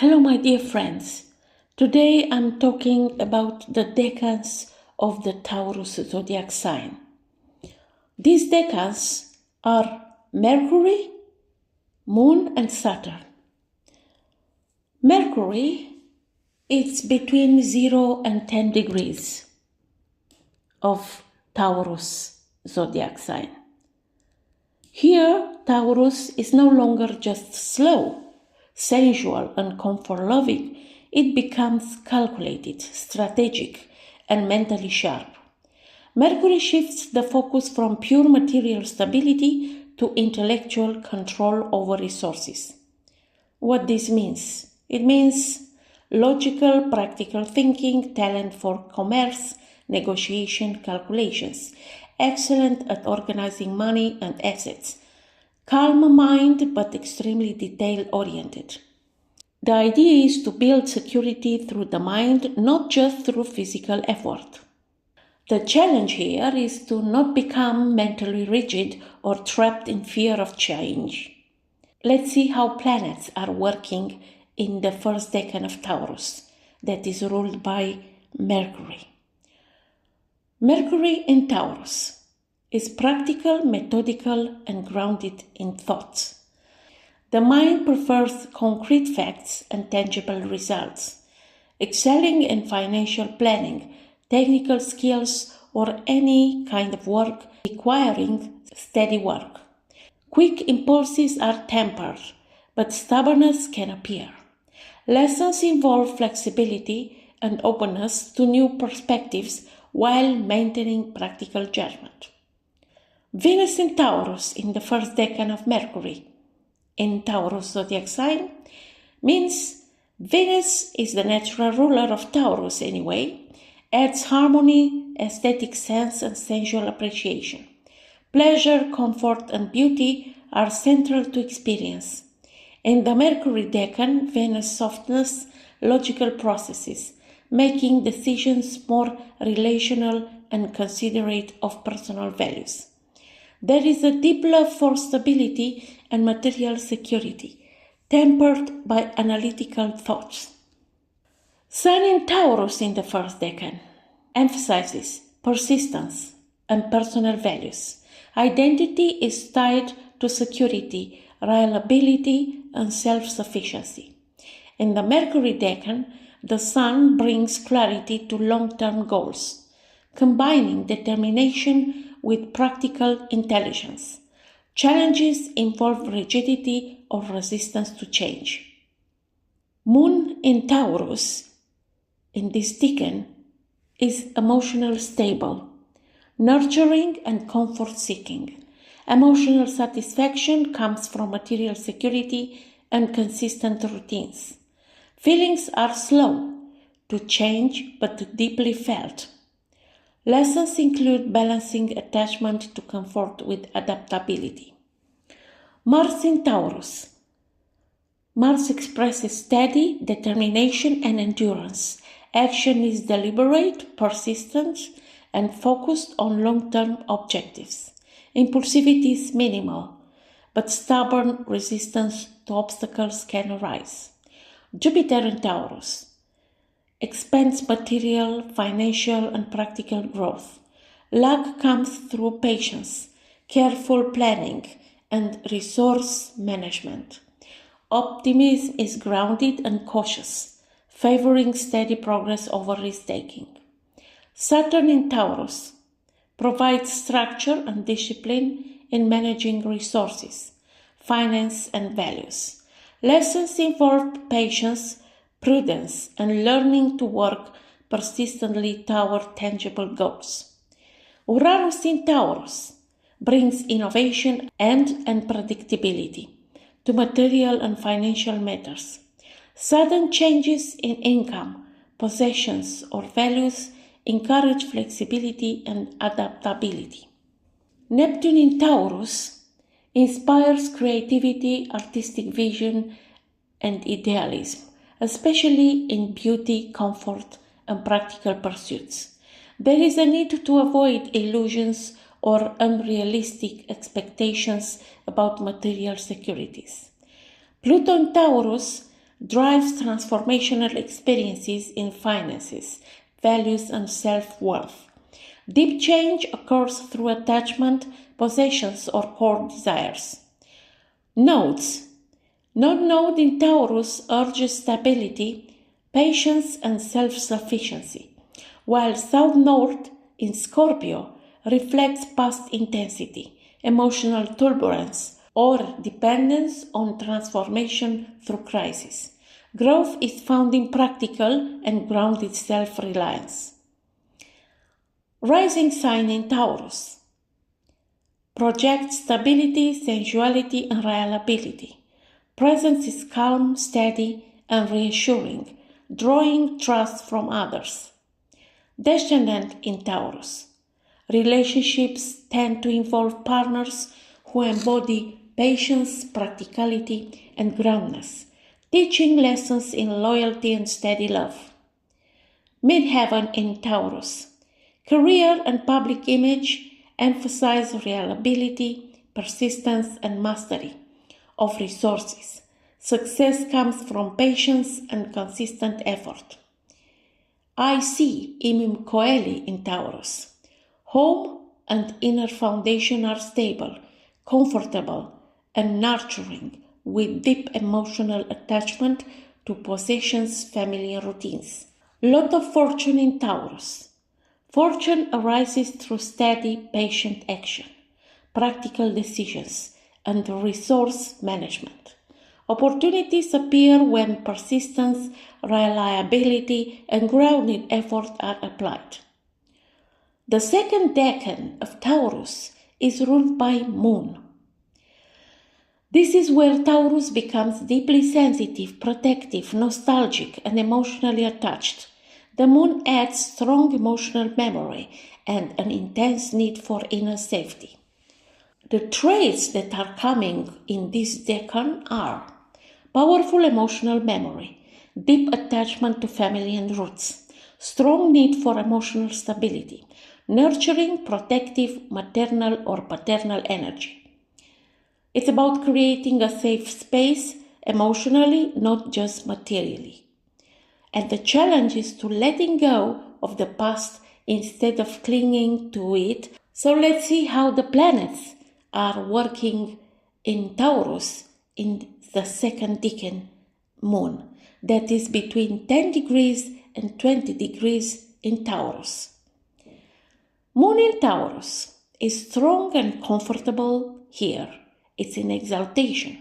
Hello, my dear friends. Today I'm talking about the decans of the Taurus zodiac sign. These decans are Mercury, Moon, and Saturn. Mercury is between 0 and 10 degrees of Taurus zodiac sign. Here, Taurus is no longer just slow, sensual, and comfort-loving. It becomes calculated, strategic, and mentally sharp. Mercury shifts the focus from pure material stability to intellectual control over resources. What this means? It means logical, practical thinking, talent for commerce, negotiation, calculations, excellent at organizing money and assets, calm mind but extremely detail-oriented. The idea is to build security through the mind, not just through physical effort. The challenge here is to not become mentally rigid or trapped in fear of change. Let's see how planets are working in the first decan of Taurus, that is ruled by Mercury. Mercury in Taurus is practical, methodical, and grounded in thoughts. The mind prefers concrete facts and tangible results, excelling in financial planning, technical skills, or any kind of work requiring steady work. Quick impulses are tempered, but stubbornness can appear. Lessons involve flexibility and openness to new perspectives while maintaining practical judgment. Venus in Taurus in the first decan of Mercury in Taurus zodiac sign means Venus is the natural ruler of Taurus anyway, adds harmony, aesthetic sense, and sensual appreciation. Pleasure, comfort, and beauty are central to experience. In the Mercury decan, Venus softens logical processes, making decisions more relational and considerate of personal values. There is a deep love for stability and material security, tempered by analytical thoughts. Sun in Taurus in the first decan emphasizes persistence and personal values. Identity is tied to security, reliability, and self-sufficiency. In the Mercury decan, the Sun brings clarity to long-term goals, combining determination with practical intelligence. Challenges involve rigidity or resistance to change. Moon in Taurus in this decan is emotionally stable, nurturing and comfort-seeking. Emotional satisfaction comes from material security and consistent routines. Feelings are slow to change but deeply felt. Lessons include balancing attachment to comfort with adaptability. Mars in Taurus. Mars expresses steady determination and endurance. Action is deliberate, persistent, and focused on long-term objectives. Impulsivity is minimal, but stubborn resistance to obstacles can arise. Jupiter in Taurus expands material, financial, and practical growth. Luck comes through patience, careful planning, and resource management. Optimism is grounded and cautious, favoring steady progress over risk-taking. Saturn in Taurus provides structure and discipline in managing resources, finance, and values. Lessons involve patience, prudence, and learning to work persistently toward tangible goals. Uranus in Taurus brings innovation and unpredictability to material and financial matters. Sudden changes in income, possessions, or values encourage flexibility and adaptability. Neptune in Taurus inspires creativity, artistic vision, and idealism, especially in beauty, comfort, and practical pursuits. There is a need to avoid illusions or unrealistic expectations about material securities. Pluto in Taurus drives transformational experiences in finances, values, and self-worth. Deep change occurs through attachment, possessions, or core desires. Nodes. North Node in Taurus urges stability, patience, and self-sufficiency, while South Node in Scorpio reflects past intensity, emotional turbulence, or dependence on transformation through crisis. Growth is found in practical and grounded self-reliance. Rising sign in Taurus projects stability, sensuality, and reliability. Presence is calm, steady, and reassuring, drawing trust from others. Descendant in Taurus. Relationships tend to involve partners who embody patience, practicality, and groundness, teaching lessons in loyalty and steady love. Midheaven in Taurus. Career and public image emphasize reliability, persistence, and mastery of resources. Success comes from patience and consistent effort. I see Imim Coeli in Taurus. Home and inner foundation are stable, comfortable, and nurturing, with deep emotional attachment to possessions, family, and routines. Lot of fortune in Taurus. Fortune arises through steady, patient action, practical decisions, and resource management. Opportunities appear when persistence, reliability, and grounded effort are applied. The second decan of Taurus is ruled by Moon. This is where Taurus becomes deeply sensitive, protective, nostalgic, and emotionally attached. The Moon adds strong emotional memory and an intense need for inner safety. The traits that are coming in this decan are powerful emotional memory, deep attachment to family and roots, strong need for emotional stability, nurturing, protective, maternal or paternal energy. It's about creating a safe space emotionally, not just materially. And the challenge is to letting go of the past instead of clinging to it. So let's see how the planets are working in Taurus in the second decan moon, that is between 10 degrees and 20 degrees in Taurus. Moon in Taurus is strong and comfortable here. It's in exaltation,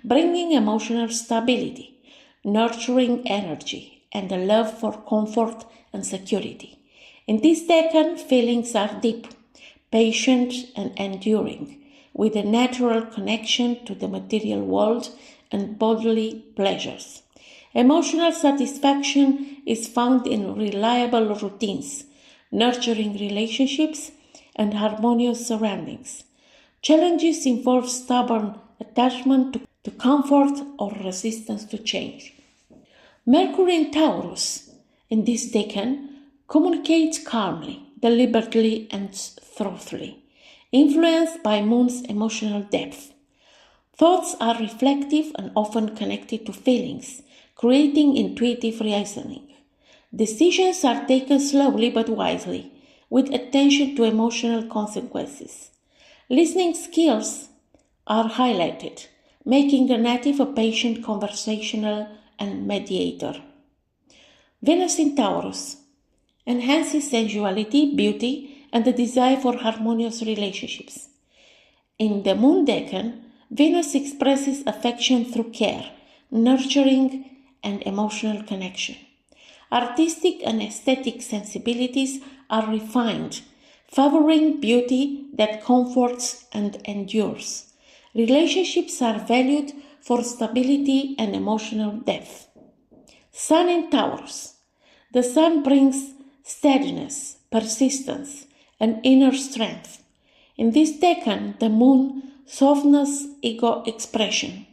bringing emotional stability, nurturing energy, and a love for comfort and security. In this decan, feelings are deep, patient, and enduring, with a natural connection to the material world and bodily pleasures. Emotional satisfaction is found in reliable routines, nurturing relationships, and harmonious surroundings. Challenges involve stubborn attachment to comfort or resistance to change. Mercury in Taurus, in this decan, communicates calmly, deliberately, and thoughtfully, influenced by Moon's emotional depth. Thoughts are reflective and often connected to feelings, creating intuitive reasoning. Decisions are taken slowly but wisely, with attention to emotional consequences. Listening skills are highlighted, making the native a patient, conversational, and mediator. Venus in Taurus enhances sensuality, beauty, and the desire for harmonious relationships. In the moon decan, Venus expresses affection through care, nurturing, and emotional connection. Artistic and aesthetic sensibilities are refined, favoring beauty that comforts and endures. Relationships are valued for stability and emotional depth. Sun in Taurus. The Sun brings steadiness, persistence, and inner strength. In this decan, the Moon softens ego expression,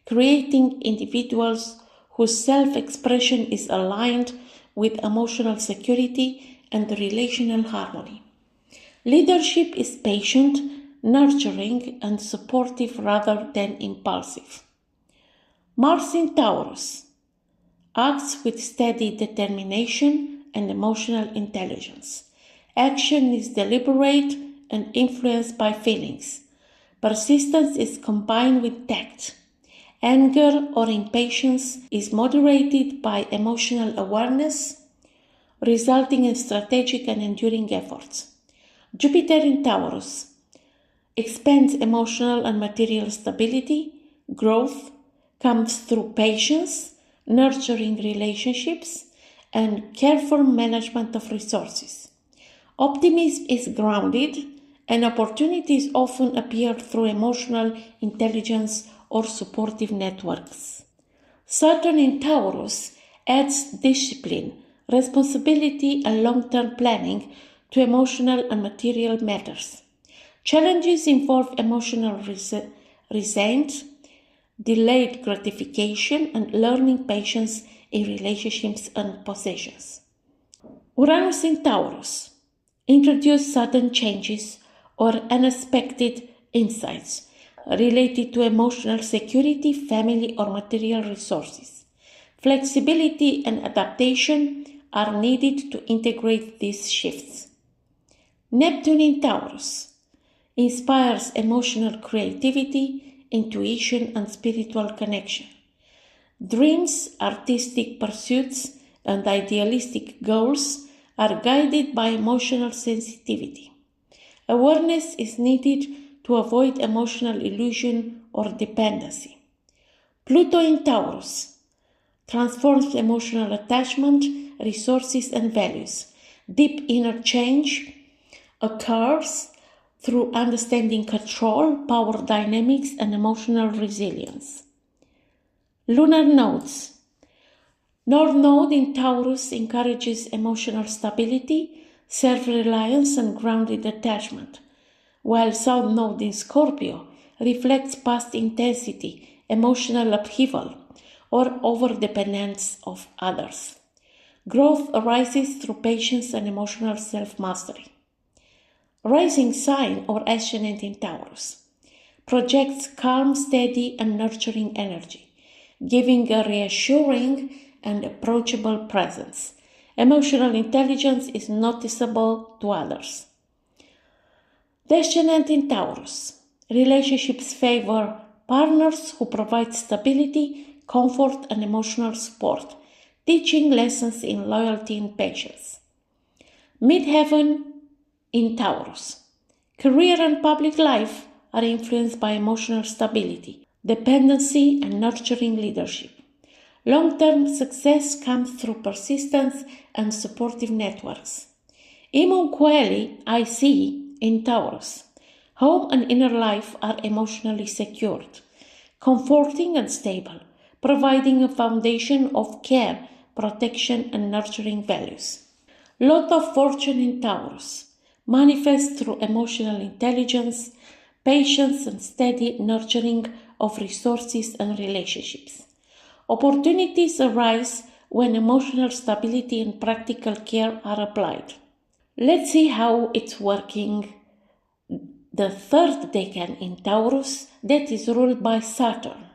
creating individuals whose self-expression is aligned with emotional security and relational harmony. Leadership is patient, nurturing, and supportive rather than impulsive. Mars in Taurus acts with steady determination and emotional intelligence. Action is deliberate and influenced by feelings. Persistence is combined with tact. Anger or impatience is moderated by emotional awareness, resulting in strategic and enduring efforts. Jupiter in Taurus expands emotional and material stability. Growth comes through patience, nurturing relationships, and careful management of resources. Optimism is grounded, and opportunities often appear through emotional intelligence or supportive networks. Saturn in Taurus adds discipline, responsibility, and long-term planning to emotional and material matters. Challenges involve emotional resentment, delayed gratification, and learning patience in relationships and possessions. Uranus in Taurus introduces sudden changes or unexpected insights related to emotional security, family, or material resources. Flexibility and adaptation are needed to integrate these shifts. Neptune in Taurus inspires emotional creativity, intuition, and spiritual connection. Dreams, artistic pursuits, and idealistic goals are guided by emotional sensitivity. Awareness is needed to avoid emotional illusion or dependency. Pluto in Taurus transforms emotional attachment, resources, and values. Deep inner change occurs through understanding control, power dynamics, and emotional resilience. Lunar nodes. North Node in Taurus encourages emotional stability, self-reliance, and grounded attachment, while South Node in Scorpio reflects past intensity, emotional upheaval, or overdependence of others. Growth arises through patience and emotional self-mastery. Rising sign or ascendant in Taurus projects calm, steady, and nurturing energy, giving a reassuring and approachable presence. Emotional intelligence is noticeable to others. Descendant in Taurus. Relationships favor partners who provide stability, comfort, and emotional support, teaching lessons in loyalty and patience. Midheaven in Taurus. Career and public life are influenced by emotional stability, dependency, and nurturing leadership. Long-term success comes through persistence and supportive networks. Imum Coeli, IC, in Taurus. Home and inner life are emotionally secured, comforting and stable, providing a foundation of care, protection, and nurturing values. Lot of fortune in Taurus manifests through emotional intelligence, patience, and steady nurturing of resources and relationships. Opportunities arise when emotional stability and practical care are applied. Let's see how it's working. The third decan in Taurus, that is ruled by Saturn,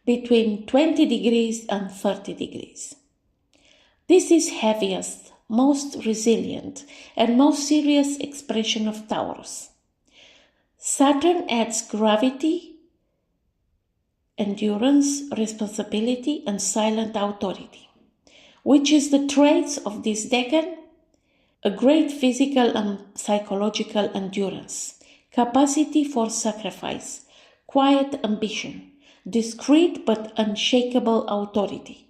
between 20 degrees and 30 degrees. This is heaviest, most resilient, and most serious expression of Taurus. Saturn adds gravity, endurance, responsibility, and silent authority, which is the traits of this decan: a great physical and psychological endurance, capacity for sacrifice, quiet ambition, discreet but unshakable authority.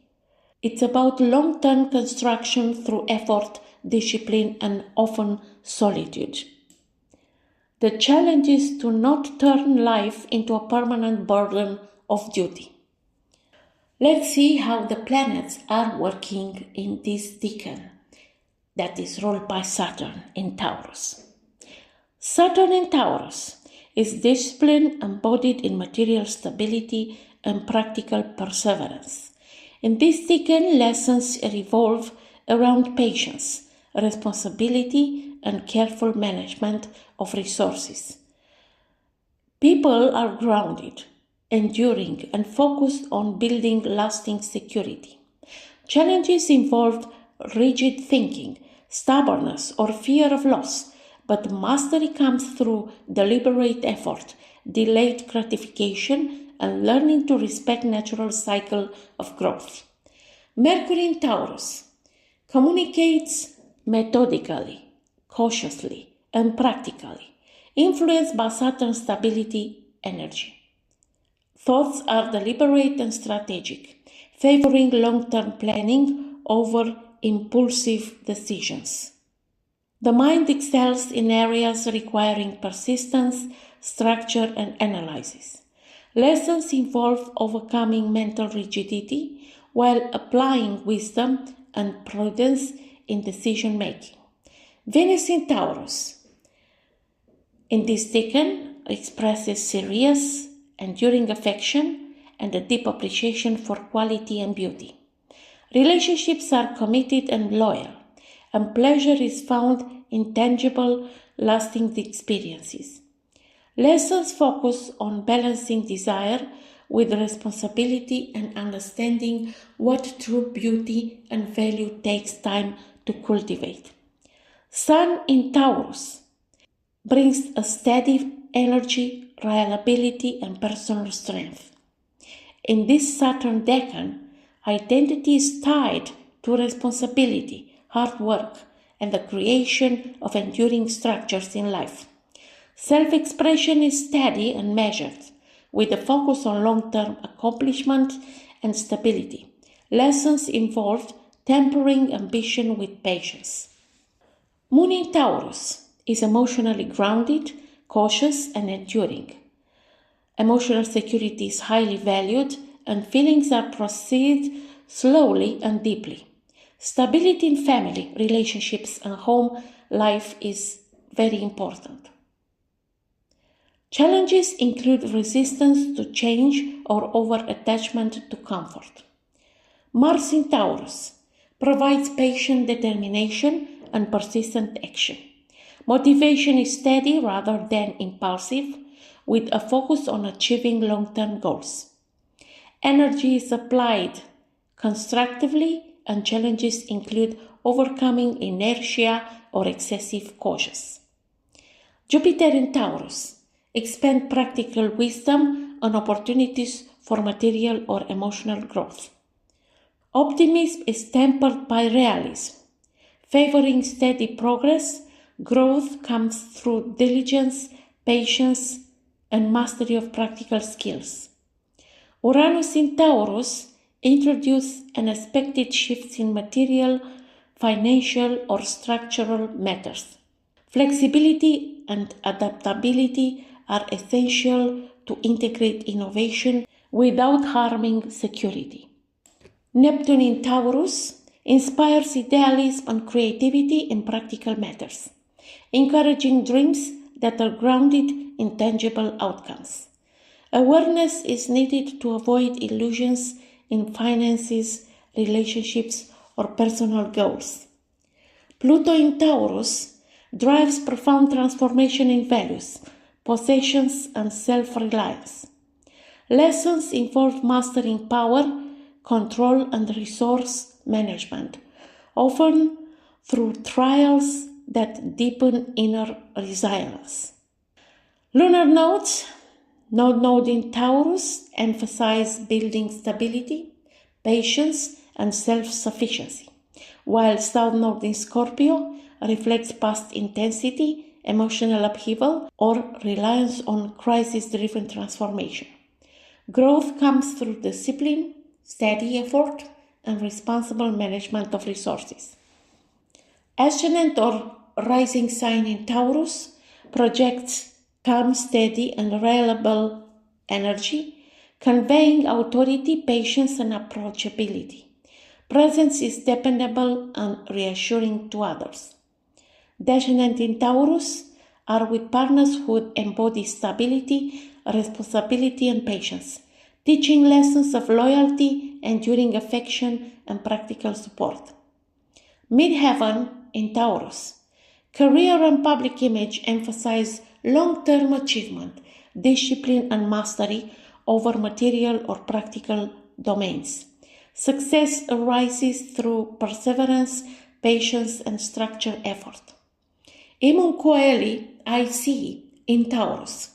It's about long-term construction through effort, discipline, and often solitude. The challenge is to not turn life into a permanent burden of duty. Let's see how the planets are working in this decan that is ruled by Saturn in Taurus. Saturn in Taurus is discipline embodied in material stability and practical perseverance. In this decan, lessons revolve around patience, responsibility, and careful management of resources. People are grounded, enduring, and focused on building lasting security. Challenges involve rigid thinking, stubbornness, or fear of loss, but mastery comes through deliberate effort, delayed gratification, and learning to respect natural cycle of growth. Mercury in Taurus communicates methodically, cautiously, and practically, influenced by Saturn's stability energy. Thoughts are deliberate and strategic, favoring long-term planning over impulsive decisions. The mind excels in areas requiring persistence, structure, and analysis. Lessons involve overcoming mental rigidity while applying wisdom and prudence in decision making. Venus in Taurus. In this decan, expresses serious, enduring affection and a deep appreciation for quality and beauty. Relationships are committed and loyal, and pleasure is found in tangible, lasting experiences. Lessons focus on balancing desire with responsibility and understanding what true beauty and value takes time to cultivate. Sun in Taurus brings a steady energy, reliability, and personal strength. In this Saturn decan, identity is tied to responsibility, hard work, and the creation of enduring structures in life. Self-expression is steady and measured, with a focus on long-term accomplishment and stability. Lessons involved tempering ambition with patience. Moon in Taurus is emotionally grounded, cautious, and enduring. Emotional security is highly valued, and feelings are processed slowly and deeply. Stability in family, relationships, and home life is very important. Challenges include resistance to change or over-attachment to comfort. Mars in Taurus provides patient determination and persistent action. Motivation is steady rather than impulsive, with a focus on achieving long-term goals. Energy is applied constructively, and challenges include overcoming inertia or excessive caution. Jupiter in Taurus expand practical wisdom and opportunities for material or emotional growth. Optimism is tempered by realism. Favoring steady progress, growth comes through diligence, patience, and mastery of practical skills. Uranus in Taurus introduces unexpected shifts in material, financial, or structural matters. Flexibility and adaptability are essential to integrate innovation without harming security. Neptune in Taurus inspires idealism and creativity in practical matters, encouraging dreams that are grounded in tangible outcomes. Awareness is needed to avoid illusions in finances, relationships, or personal goals. Pluto in Taurus drives profound transformation in values, possessions, and self-reliance. Lessons involve mastering power, control, and resource management, often through trials that deepen inner resilience. Lunar nodes, node in Taurus, emphasize building stability, patience, and self-sufficiency, while South Node in Scorpio reflects past intensity, emotional upheaval, or reliance on crisis-driven transformation. Growth comes through discipline, steady effort, and responsible management of resources. Ascendant or rising sign in Taurus projects calm, steady, and reliable energy, conveying authority, patience, and approachability. Presence is dependable and reassuring to others. Descendant in Taurus are with partners who embody stability, responsibility, and patience, teaching lessons of loyalty, enduring affection, and practical support. Midheaven in Taurus. Career and public image emphasize long-term achievement, discipline, and mastery over material or practical domains. Success arises through perseverance, patience, and structured effort. Emun Coeli, I see in Taurus.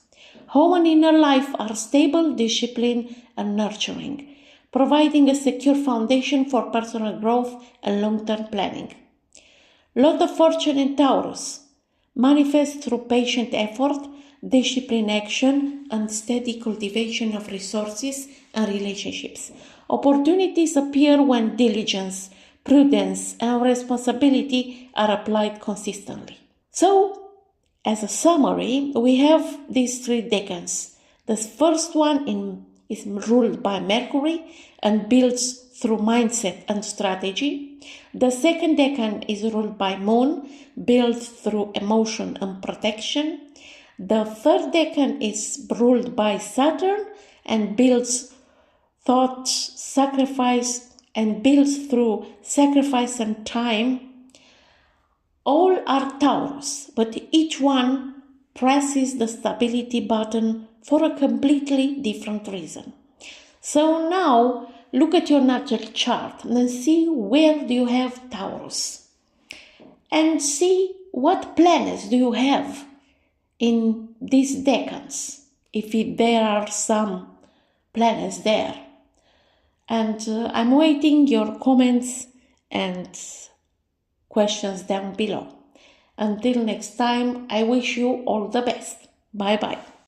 Home and inner life are stable, disciplined, and nurturing, providing a secure foundation for personal growth and long-term planning. Lot of fortune in Taurus manifests through patient effort, disciplined action, and steady cultivation of resources and relationships. Opportunities appear when diligence, prudence, and responsibility are applied consistently. So, as a summary, we have these three decans. The first one is ruled by Mercury and builds through mindset and strategy. The second decan is ruled by Moon, built through emotion and protection. The third decan is ruled by Saturn and builds thought, sacrifice, and builds through sacrifice and time. All are Taurus, but each one presses the stability button for a completely different reason. So now, look at your natal chart and see where do you have Taurus. And see what planets do you have in these decans, if there are some planets there. And I'm waiting your comments and questions down below. Until next time, I wish you all the best. Bye-bye.